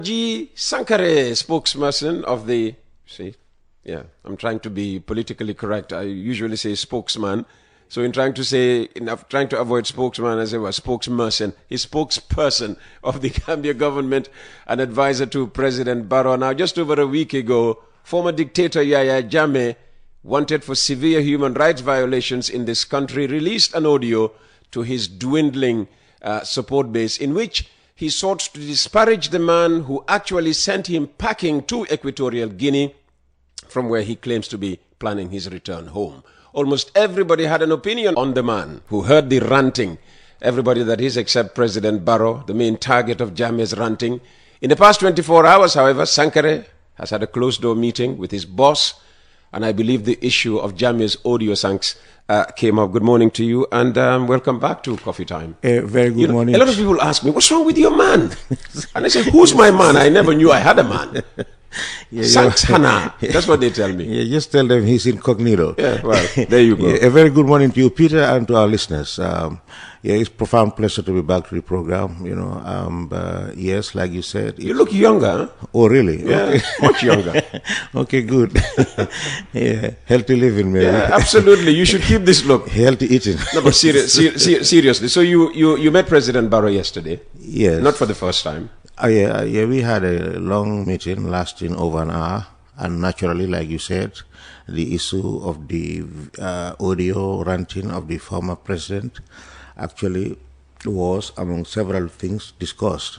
Sankareh, spokesperson of the, I'm trying to be politically correct. I usually say spokesman. So in trying to avoid spokesman, I say, well, spokesperson. He's spokesperson of the Gambia government and advisor to President Barrow. Now, just over a week ago, former dictator Yahya Jammeh, wanted for severe human rights violations in this country, released an audio to his dwindling support base in which he sought to disparage the man who actually sent him packing to Equatorial Guinea, from where he claims to be planning his return home. Almost everybody had an opinion on the man who heard the ranting. Everybody that is except President Barrow, the main target of Jammeh's ranting. In the past 24 hours, however, Sankareh has had a closed-door meeting with his boss, and I believe the issue of Jammeh's audio sanks came up. Good morning to you, and welcome back to Coffee Time. Very good morning. A lot of people ask me, what's wrong with your man? And I say, who's my man? I never knew I had a man. Santana. That's what they tell me. Yeah, just tell them he's incognito. Yeah, well, there you go. A very good morning to you, Peter, and to our listeners. It's a profound pleasure to be back to the program. Yes, like you said. You look younger. Huh? Oh, really? Yeah, okay. Much younger. Okay, good. Yeah, healthy living, maybe. Yeah, absolutely. You should keep this look. Healthy eating. No, but seriously. So you met President Barrow yesterday? Yes. Not for the first time. Yeah, we had a long meeting lasting over an hour, and naturally, like you said, the issue of the audio ranting of the former president actually was among several things discussed.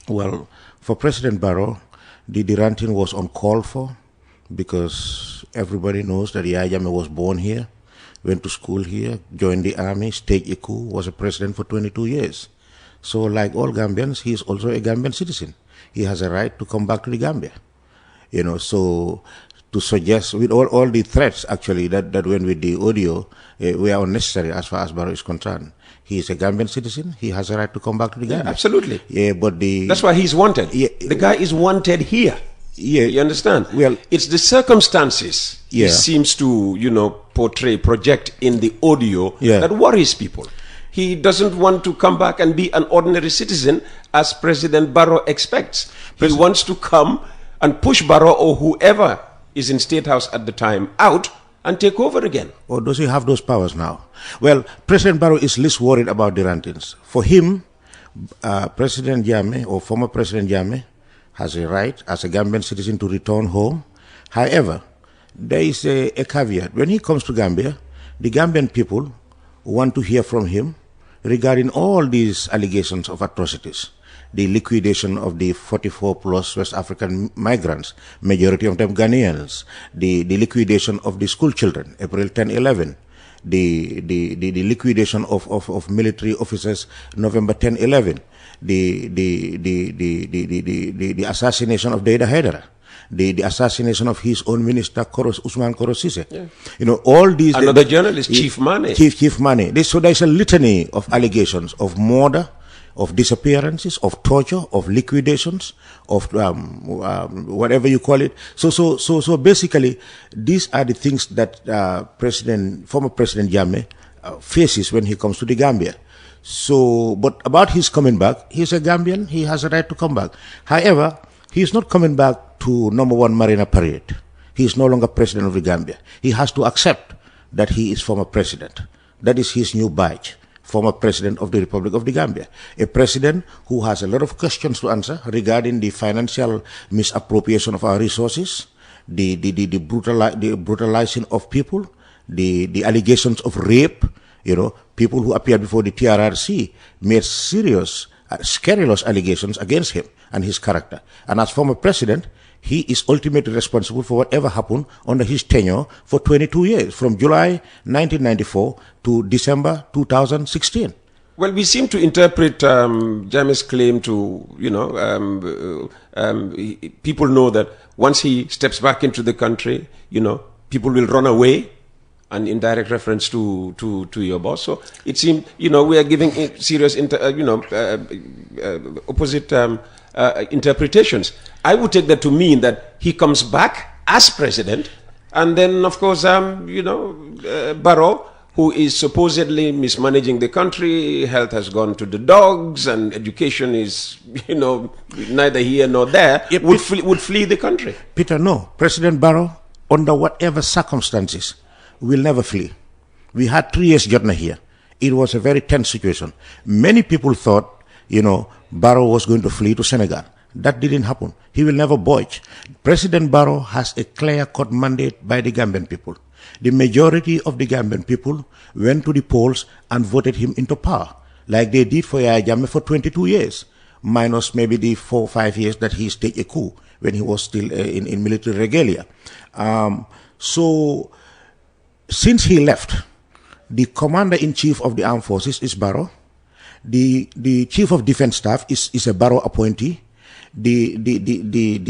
Well, for President Barrow, the ranting was uncalled for because everybody knows that Yahya Jammeh was born here, went to school here, joined the army, staged a coup, was a president for 22 years. So like all Gambians, he is also a Gambian citizen. He has a right to come back to the Gambia. So to suggest, with all the threats actually that went with the audio, we are unnecessary as far as Barrow is concerned. He is a Gambian citizen. He has a right to come back to the Gambia. Yeah, absolutely. Yeah, but that's why he's wanted. Yeah, the guy is wanted here. Yeah, you understand? Well, it's the circumstances he seems to, project in the audio that worries people. He doesn't want to come back and be an ordinary citizen as President Barrow expects. He wants to come and push Barrow or whoever is in State House at the time out and take over again. Or does he have those powers now? Well, President Barrow is least worried about the rantings. For him, President Jammeh or former President Jammeh has a right as a Gambian citizen to return home. However, there is a caveat. When he comes to Gambia, the Gambian people want to hear from him regarding all these allegations of atrocities, the liquidation of the 44 plus West African migrants, majority of them Ghanaians, the liquidation of the school children, April 10-11, the liquidation of military officers, November 10-11, the assassination of Deida Haidara, the assassination of his own minister, Usman Korosise. Yeah. All these... Another journalist, Chief Mane. Chief Mane. So there's a litany of allegations of murder, of disappearances, of torture, of liquidations, of whatever you call it. So basically, these are the things that former President Jammeh faces when he comes to the Gambia. So, but about his coming back, he's a Gambian, he has a right to come back. However, he's not coming back to number 1 Marina Parade. He is no longer president of the Gambia. He has to accept that he is former president. That is his new badge, former president of the Republic of the Gambia. A president who has a lot of questions to answer regarding the financial misappropriation of our resources, the brutalizing of people, the allegations of rape. People who appeared before the TRRC made serious, scurrilous allegations against him and his character. And as former president, he is ultimately responsible for whatever happened under his tenure for 22 years, from July 1994 to December 2016. Well, we seem to interpret Jammeh's claim to, people know that once he steps back into the country, people will run away, and in direct reference to your boss. So it seems, we are giving serious, opposite interpretations. I would take that to mean that he comes back as president, and then, of course, Barrow who is supposedly mismanaging the country. Health has gone to the dogs, and education is, neither here nor there, would flee the country. Peter, no. President Barrow, under whatever circumstances, will never flee. We had 3 years Jammeh here. It was a very tense situation. Many people thought, Barrow was going to flee to Senegal. That didn't happen. He will never budge. President Barrow has a clear-cut mandate by the Gambian people. The majority of the Gambian people went to the polls and voted him into power, like they did for Yahya Jammeh for 22 years, minus maybe the 4 or 5 years that he staged a coup when he was still in military regalia. So, since he left, the commander-in-chief of the armed forces is Barrow. The chief of defense staff is a Barrow appointee. The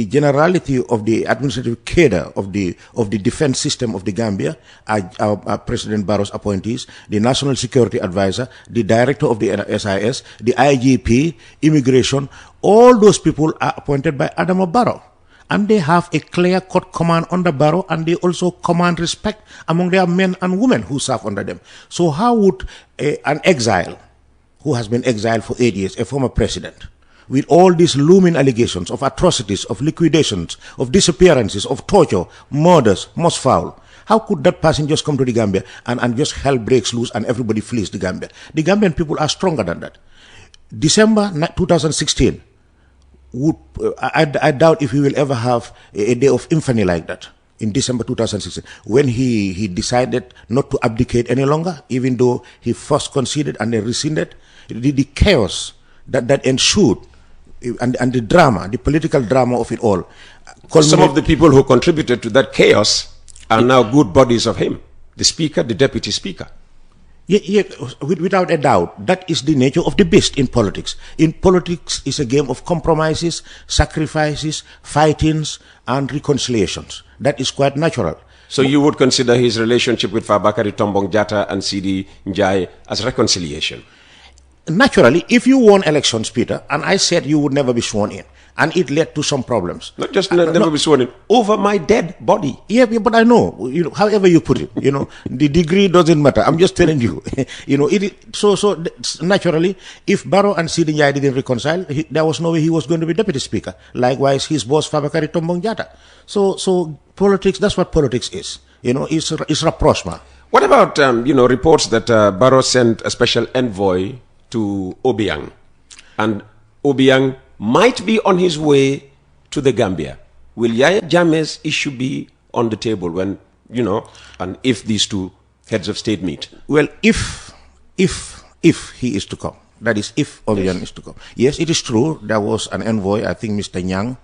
generality of the administrative cadre of the defense system of the Gambia are President Barrow's appointees, the National Security Advisor, the Director of the SIS, the IGP, Immigration. All those people are appointed by Adama Barrow. And they have a clear-cut command under Barrow, and they also command respect among their men and women who serve under them. So how would an exile, who has been exiled for 8 years, a former president, with all these looming allegations of atrocities, of liquidations, of disappearances, of torture, murders, most foul, how could that person just come to the Gambia and just hell breaks loose and everybody flees the Gambia? The Gambian people are stronger than that. December 2016, I doubt if we will ever have a day of infamy like that in December 2016, when he decided not to abdicate any longer, even though he first conceded and then rescinded. The chaos that ensued and the drama, the political drama of it all. Some of the people who contributed to that chaos are now good buddies of him, the Speaker, the Deputy Speaker. Yeah, without a doubt, that is the nature of the beast in politics. In politics, it's a game of compromises, sacrifices, fightings, and reconciliations. That is quite natural. So you would consider his relationship with Fabakary Tombong Jatta and Sidi Njai as reconciliation? Naturally, if you won elections, Peter, and I said you would never be sworn in, and it led to some problems. Not just never be sworn in, over my dead body. Yeah, but I know, however you put it, the degree doesn't matter. I'm just telling you, so naturally, if Barrow and Sidi Njai didn't reconcile, there was no way he was going to be deputy speaker. Likewise, his boss, Fabakary Tombong Jatta. So politics, that's what politics is. It's rapprochement. What about, reports that Barrow sent a special envoy to Obiang, and Obiang might be on his way to the Gambia? Will Yahya Jammeh's issue be on the table when, and if these two heads of state meet? Well, if he is to come, that is, if Obiang is to come. Yes, it is true. There was an envoy, I think Mr. Nyang,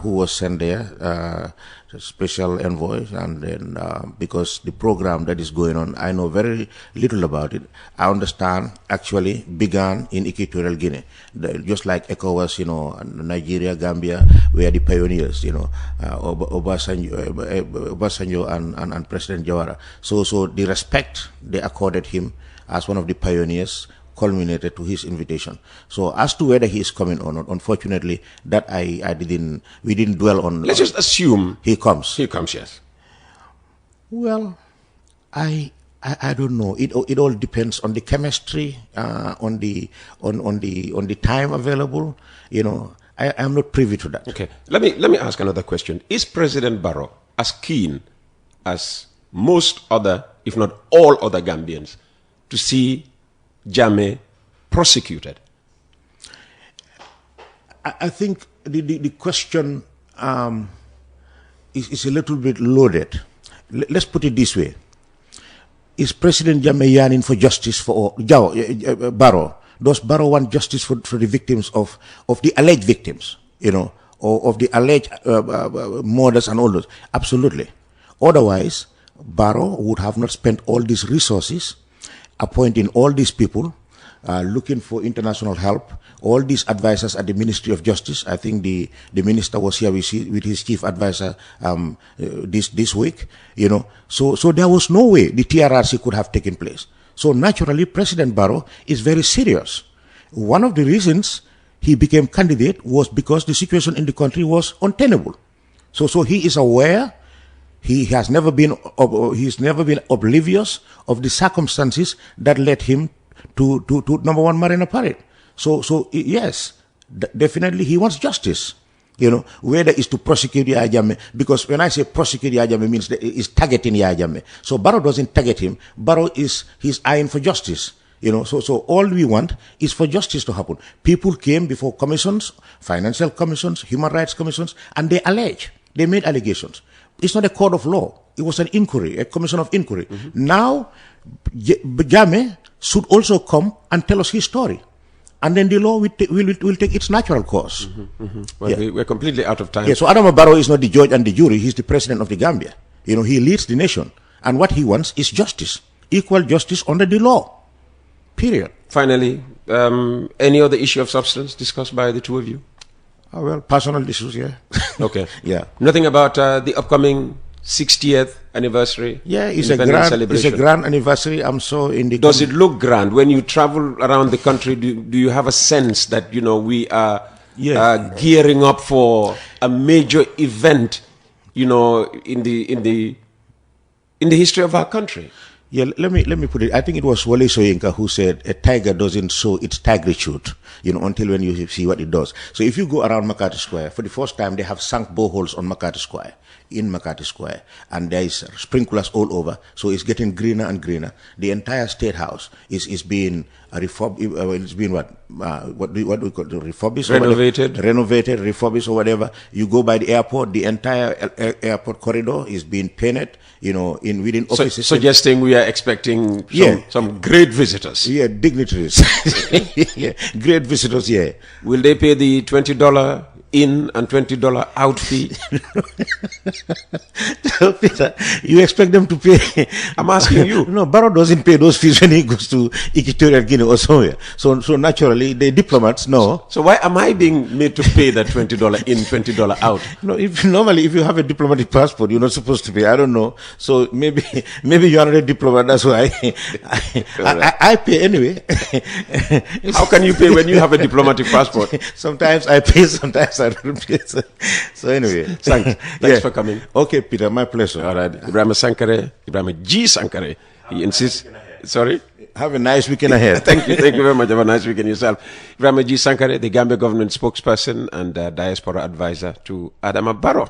who was sent there, special envoy, and then because the program that is going on, I know very little about it. I understand actually began in Equatorial Guinea, just like ECOWAS, Nigeria, Gambia, were the pioneers, Obasanjo and President Jawara. So the respect they accorded him as one of the pioneers culminated to his invitation. So as to whether he is coming or not, unfortunately, that we didn't dwell on. Let's just assume he comes. He comes, yes. Well, I don't know. It all depends on the chemistry, on the time available. I am not privy to that. Okay. Let me ask another question. Is President Barrow as keen as most other, if not all other Gambians, to see Jammeh prosecuted? I think the question is a little bit loaded. Let's put it this way. Is President Jammeh yearning for justice for Barrow? Does Barrow want justice for the victims of the alleged victims, or of the alleged murders and all those? Absolutely. Otherwise, Barrow would have not spent all these resources appointing all these people, looking for international help, all these advisors at the Ministry of Justice. I think the minister was here with his chief advisor this week. So there was no way the TRRC could have taken place. So naturally, President Barrow is very serious. One of the reasons he became candidate was because the situation in the country was untenable. So he is aware. He's never been oblivious of the circumstances that led him to number one Marina Parade. So yes, definitely he wants justice. Whether it's to prosecute Yahya Jammeh, because when I say prosecute Yahya Jammeh means that it's targeting Yahya Jammeh. So Barrow doesn't target him. Barrow he's eyeing for justice. So all we want is for justice to happen. People came before commissions, financial commissions, human rights commissions, and they made allegations. It's not a court of law. It was an inquiry, a commission of inquiry. Now, Jammeh should also come and tell us his story. And then the law will take its natural course. Well, we're completely out of time. Yeah, so Adama Barrow is not the judge and the jury. He's the president of the Gambia. He leads the nation. And what he wants is justice. Equal justice under the law. Period. Finally, any other issue of substance discussed by the two of you? Oh, well, personal issues, yeah. Okay. Yeah. Nothing about the upcoming 60th anniversary? Yeah, it's a grand anniversary. I'm so in the... Does it look grand? When you travel around the country, do you have a sense that, we are gearing up for a major event, in the history of our country? Yeah, let me put it. I think it was Wale Soyinka who said a tiger doesn't show its tigritude, until when you see what it does. So if you go around Makati Square, for the first time they have sunk boreholes on Makati Square, and there is sprinklers all over. So it's getting greener and greener. The entire State House is being it's being what do we call it? Refurbished, renovated, refurbished, or whatever. You go by the airport, the entire airport corridor is being painted. Within offices. Suggesting we are expecting some great visitors. Yeah, dignitaries. Yeah, great visitors. Yeah. Will they pay the $20 in and $20 out fee? Peter, you expect them to pay? I'm asking you. No, Barrow doesn't pay those fees when he goes to Equatorial Guinea or somewhere. So naturally, the diplomats know. So why am I being made to pay that $20 in, $20 out? No, normally if you have a diplomatic passport, you're not supposed to pay. I don't know. So maybe you are not a diplomat. That's why I pay anyway. How can you pay when you have a diplomatic passport? Sometimes I pay, sometimes I don't pay. So anyway, thanks for coming. Okay, Peter, my pleasure. All right, Ebrima G. Sankareh. He insists. Sorry. Have a nice weekend ahead. Thank you very much. Have a nice weekend yourself. Ebrima G. Sankareh, the Gambia government spokesperson and diaspora advisor to Adama Barrow.